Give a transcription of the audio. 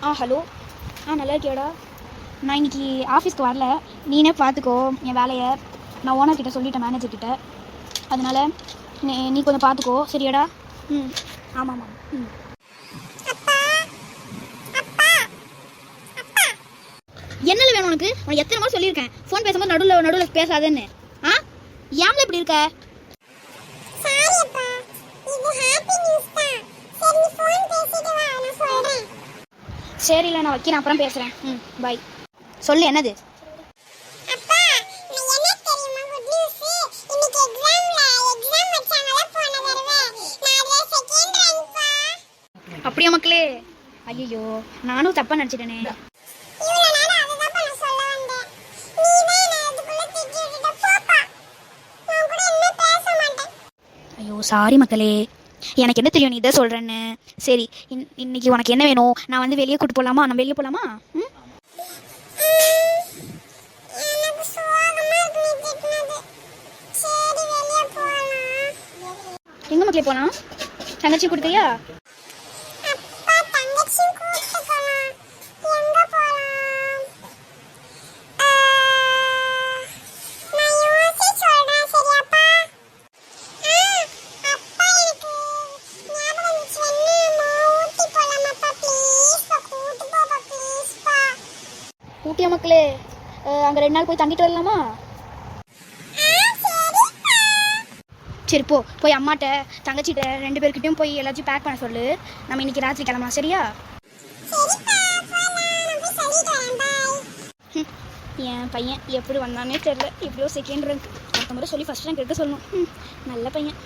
Hello. நல்லா இருக்கியாடா? நான் இன்றைக்கி ஆஃபீஸ்க்கு வரல, நீனே பார்த்துக்கோ என் வேலையை. நான் ஓனர்கிட்ட சொல்லிட்டேன், மேனேஜர்கிட்ட. அதனால் நீ கொஞ்சம் பார்த்துக்கோ, சரியாடா? ஆமாம். என்னல வேணும் உனக்கு? உனக்கு எத்தனை முறை சொல்லியிருக்கேன் ஃபோன் பேசும்போது நடுவில் பேசாதேன்னு. ஏன்ல இப்படி இருக்க? சரியில்ல, நான் வைக்கிறேன், அப்புறம் பேசுகிறேன். பாய். சொல்லு, என்னது? அப்படியா மக்களே? ஐயோ, நானும் தப்பா நினச்சிட்டேனே. ஐயோ சாரி மக்களே, எனக்கு என்ன தெரியும் நீ இதை சொல்கிறேன்னு. சரி, இன்னைக்கு உனக்கு என்ன வேணும்? நான் வந்து வெளியே கூட்டு போகலாமா? நம்ம வெளியே போகலாமா? எங்கே மக்களே போகலாம்? தங்கச்சி கொடுக்கையா? ஊட்டியா மக்களே? அங்கே 2 நாள் போய் தங்கிட்டு வரலாமா? சரி, போய் அம்மாட்ட தங்கச்சிட்ட 2 பேர்கிட்டையும் போய் எல்லாத்தையும் பேக் பண்ண சொல்லு. நம்ம இன்னைக்கு ராத்திரி கிளம்பலாம், சரியா? என் பையன் எப்படி வந்தானே தெரியல. எப்படியோ செகண்ட் ரேங்க். அடுத்த முறை சொல்லி ஃபர்ஸ்ட் ரேங்க் எடுக்க சொல்லணும். நல்ல பையன்.